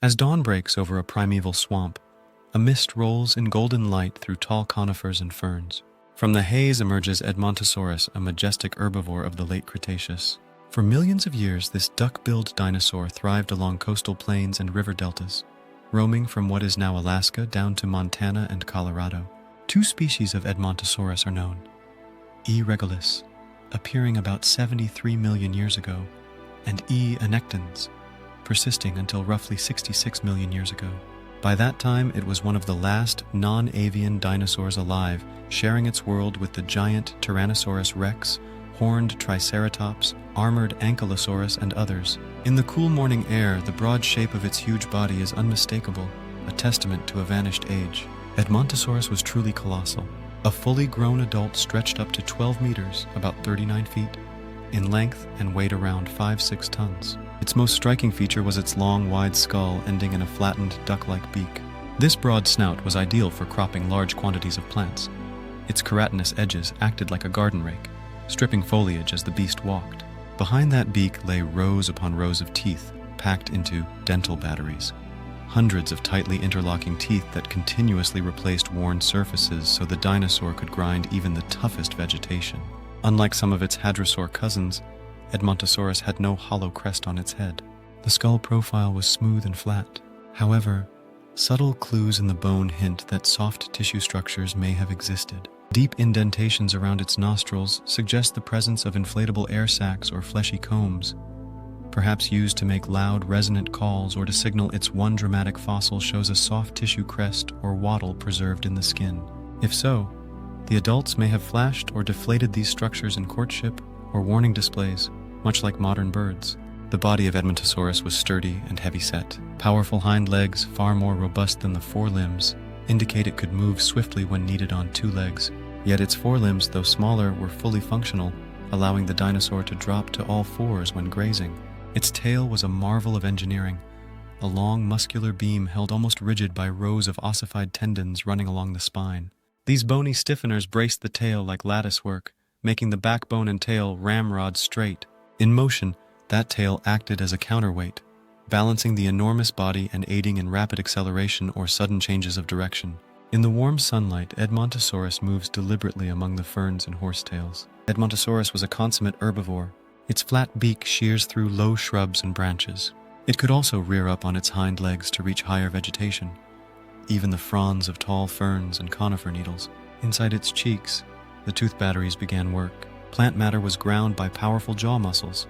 As dawn breaks over a primeval swamp, a mist rolls in golden light through tall conifers and ferns. From the haze emerges Edmontosaurus, a majestic herbivore of the Late Cretaceous. For millions of years, this duck-billed dinosaur thrived along coastal plains and river deltas, roaming from what is now Alaska down to Montana and Colorado. Two species of Edmontosaurus are known: E. regalis, appearing about 73 million years ago, and E. annectens, persisting until roughly 66 million years ago. By that time, it was one of the last non-avian dinosaurs alive, sharing its world with the giant Tyrannosaurus rex, horned Triceratops, armored Ankylosaurus, and others. In the cool morning air, the broad shape of its huge body is unmistakable, a testament to a vanished age. Edmontosaurus was truly colossal. A fully grown adult stretched up to 12 meters, about 39 feet, in length and weighed around 5-6 tons. Its most striking feature was its long, wide skull ending in a flattened, duck-like beak. This broad snout was ideal for cropping large quantities of plants. Its keratinous edges acted like a garden rake, stripping foliage as the beast walked. Behind that beak lay rows upon rows of teeth, packed into dental batteries. Hundreds of tightly interlocking teeth that continuously replaced worn surfaces so the dinosaur could grind even the toughest vegetation. Unlike some of its Hadrosaur cousins, Edmontosaurus had no hollow crest on its head. The skull profile was smooth and flat. However, subtle clues in the bone hint that soft tissue structures may have existed. Deep indentations around its nostrils suggest the presence of inflatable air sacs or fleshy combs, perhaps used to make loud, resonant calls or to signal its one dramatic fossil shows a soft tissue crest or wattle preserved in the skin. If so, the adults may have flashed or deflated these structures in courtship or warning displays, much like modern birds. The body of Edmontosaurus was sturdy and heavy-set. Powerful hind legs, far more robust than the forelimbs, indicate it could move swiftly when needed on two legs. Yet its forelimbs, though smaller, were fully functional, allowing the dinosaur to drop to all fours when grazing. Its tail was a marvel of engineering, a long muscular beam held almost rigid by rows of ossified tendons running along the spine. These bony stiffeners braced the tail like lattice work, making the backbone and tail ramrod straight. In motion, that tail acted as a counterweight, balancing the enormous body and aiding in rapid acceleration or sudden changes of direction. In the warm sunlight, Edmontosaurus moves deliberately among the ferns and horsetails. Edmontosaurus was a consummate herbivore. Its flat beak shears through low shrubs and branches. It could also rear up on its hind legs to reach higher vegetation, even the fronds of tall ferns and conifer needles. Inside its cheeks, the tooth batteries began work. Plant matter was ground by powerful jaw muscles.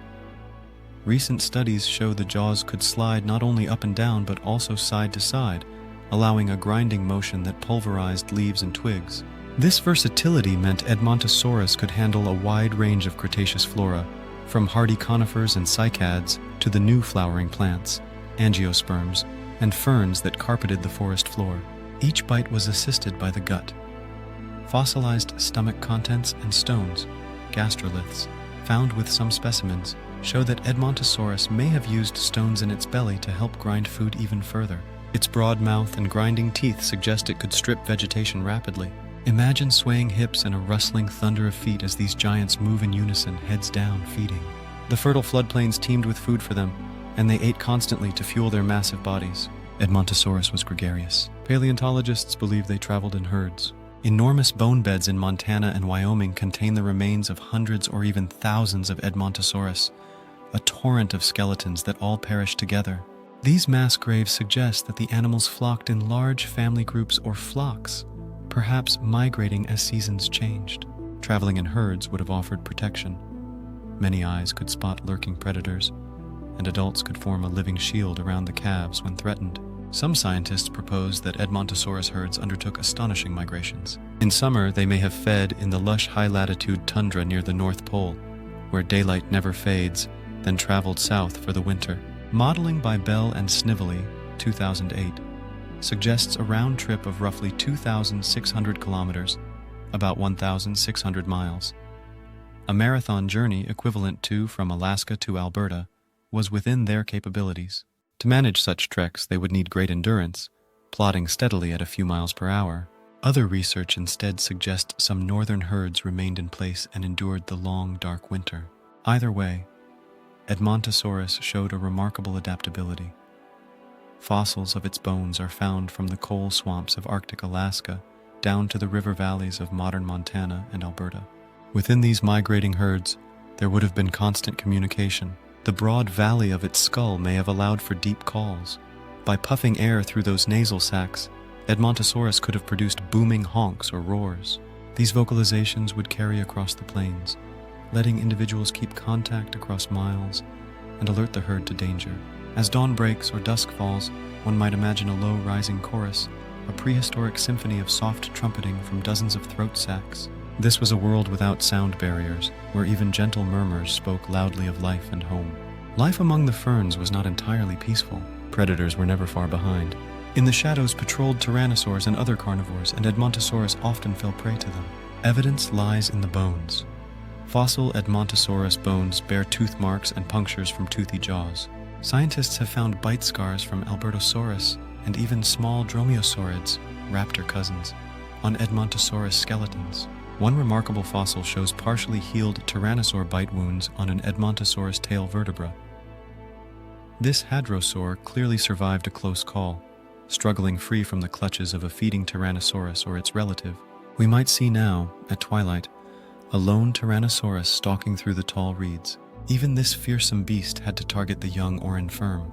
Recent studies show the jaws could slide not only up and down but also side to side, allowing a grinding motion that pulverized leaves and twigs. This versatility meant Edmontosaurus could handle a wide range of Cretaceous flora, from hardy conifers and cycads to the new flowering plants, angiosperms, and ferns that carpeted the forest floor. Each bite was assisted by the gut. Fossilized stomach contents and stones, gastroliths, found with some specimens, show that Edmontosaurus may have used stones in its belly to help grind food even further. Its broad mouth and grinding teeth suggest it could strip vegetation rapidly. Imagine swaying hips and a rustling thunder of feet as these giants move in unison, heads down, feeding. The fertile floodplains teemed with food for them, and they ate constantly to fuel their massive bodies. Edmontosaurus was gregarious. Paleontologists believe they traveled in herds. Enormous bone beds in Montana and Wyoming contain the remains of hundreds or even thousands of Edmontosaurus, a torrent of skeletons that all perished together. These mass graves suggest that the animals flocked in large family groups or flocks, perhaps migrating as seasons changed. Traveling in herds would have offered protection. Many eyes could spot lurking predators, and adults could form a living shield around the calves when threatened. Some scientists propose that Edmontosaurus herds undertook astonishing migrations. In summer, they may have fed in the lush high-latitude tundra near the North Pole, where daylight never fades, then traveled south for the winter. Modeling by Bell and Snively, 2008, suggests a round trip of roughly 2,600 kilometers, about 1,600 miles. A marathon journey equivalent to from Alaska to Alberta was within their capabilities. To manage such treks, they would need great endurance, plodding steadily at a few miles per hour. Other research instead suggests some northern herds remained in place and endured the long, dark winter. Either way, Edmontosaurus showed a remarkable adaptability. Fossils of its bones are found from the coal swamps of Arctic Alaska down to the river valleys of modern Montana and Alberta. Within these migrating herds, there would have been constant communication. The broad valley of its skull may have allowed for deep calls. By puffing air through those nasal sacs, Edmontosaurus could have produced booming honks or roars. These vocalizations would carry across the plains, letting individuals keep contact across miles and alert the herd to danger. As dawn breaks or dusk falls, one might imagine a low rising chorus, a prehistoric symphony of soft trumpeting from dozens of throat sacs. This was a world without sound barriers, where even gentle murmurs spoke loudly of life and home. Life among the ferns was not entirely peaceful. Predators were never far behind. In the shadows patrolled Tyrannosaurs and other carnivores, and Edmontosaurus often fell prey to them. Evidence lies in the bones. Fossil Edmontosaurus bones bear tooth marks and punctures from toothy jaws. Scientists have found bite scars from Albertosaurus and even small dromaeosaurids, raptor cousins, on Edmontosaurus skeletons. One remarkable fossil shows partially healed tyrannosaur bite wounds on an Edmontosaurus tail vertebra. This Hadrosaur clearly survived a close call, struggling free from the clutches of a feeding Tyrannosaurus or its relative. We might see now, at twilight, a lone Tyrannosaurus stalking through the tall reeds. Even this fearsome beast had to target the young or infirm.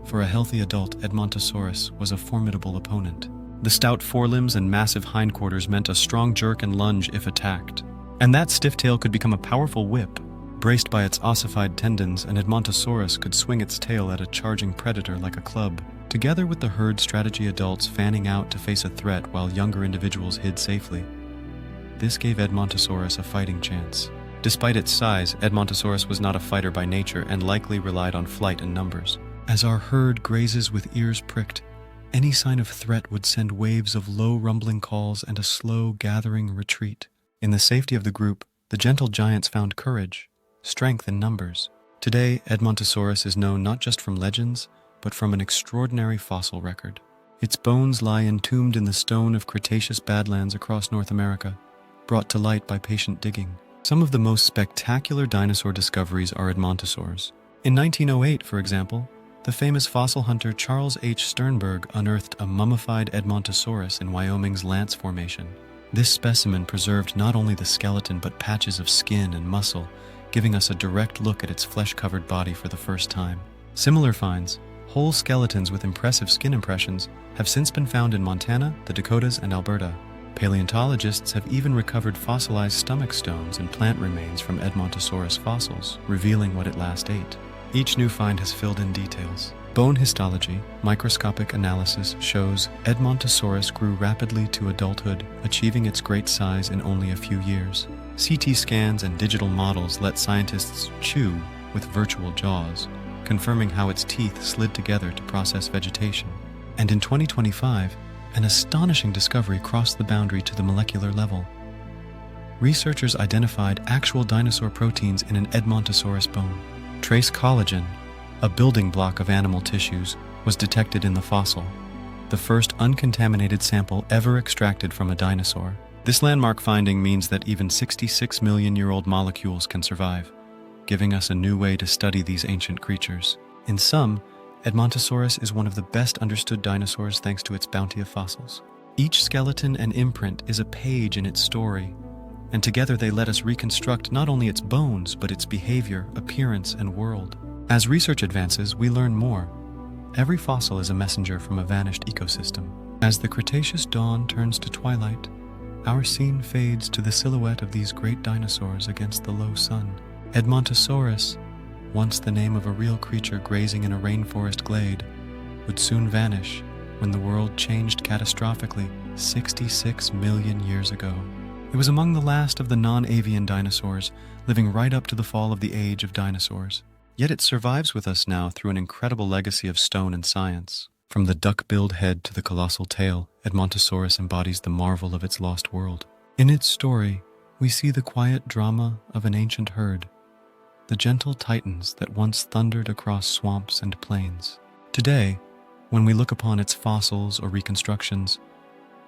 For a healthy adult, Edmontosaurus was a formidable opponent. The stout forelimbs and massive hindquarters meant a strong jerk and lunge if attacked. And that stiff tail could become a powerful whip. Braced by its ossified tendons, an Edmontosaurus could swing its tail at a charging predator like a club. Together with the herd strategy adults fanning out to face a threat while younger individuals hid safely, this gave Edmontosaurus a fighting chance. Despite its size, Edmontosaurus was not a fighter by nature and likely relied on flight and numbers. As our herd grazes with ears pricked, any sign of threat would send waves of low rumbling calls and a slow gathering retreat. In the safety of the group, the gentle giants found courage, strength in numbers. Today, Edmontosaurus is known not just from legends, but from an extraordinary fossil record. Its bones lie entombed in the stone of Cretaceous badlands across North America, brought to light by patient digging. Some of the most spectacular dinosaur discoveries are Edmontosaurs. In 1908, for example, the famous fossil hunter Charles H. Sternberg unearthed a mummified Edmontosaurus in Wyoming's Lance Formation. This specimen preserved not only the skeleton but patches of skin and muscle, giving us a direct look at its flesh-covered body for the first time. Similar finds, whole skeletons with impressive skin impressions, have since been found in Montana, the Dakotas, and Alberta. Paleontologists have even recovered fossilized stomach stones and plant remains from Edmontosaurus fossils, revealing what it last ate. Each new find has filled in details. Bone histology, microscopic analysis shows Edmontosaurus grew rapidly to adulthood, achieving its great size in only a few years. CT scans and digital models let scientists chew with virtual jaws, confirming how its teeth slid together to process vegetation. And in 2025, an astonishing discovery crossed the boundary to the molecular level. Researchers identified actual dinosaur proteins in an Edmontosaurus bone. Trace collagen, a building block of animal tissues, was detected in the fossil, the first uncontaminated sample ever extracted from a dinosaur. This landmark finding means that even 66-million-year-old molecules can survive, giving us a new way to study these ancient creatures. In sum, Edmontosaurus is one of the best understood dinosaurs thanks to its bounty of fossils. Each skeleton and imprint is a page in its story, and together they let us reconstruct not only its bones, but its behavior, appearance, and world. As research advances, we learn more. Every fossil is a messenger from a vanished ecosystem. As the Cretaceous dawn turns to twilight, our scene fades to the silhouette of these great dinosaurs against the low sun. Edmontosaurus, once the name of a real creature grazing in a rainforest glade, would soon vanish when the world changed catastrophically 66 million years ago. It was among the last of the non-avian dinosaurs, living right up to the fall of the age of dinosaurs. Yet it survives with us now through an incredible legacy of stone and science. From the duck-billed head to the colossal tail, Edmontosaurus embodies the marvel of its lost world. In its story, we see the quiet drama of an ancient herd, the gentle titans that once thundered across swamps and plains. Today, when we look upon its fossils or reconstructions,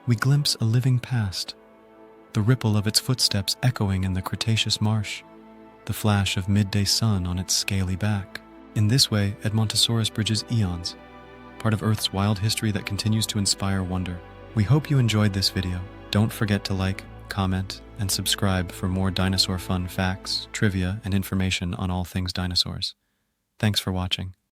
we glimpse a living past, the ripple of its footsteps echoing in the Cretaceous marsh, the flash of midday sun on its scaly back. In this way, Edmontosaurus bridges eons, part of Earth's wild history that continues to inspire wonder. We hope you enjoyed this video. Don't forget to like, comment, and subscribe for more dinosaur fun facts, trivia, and information on all things dinosaurs. Thanks for watching.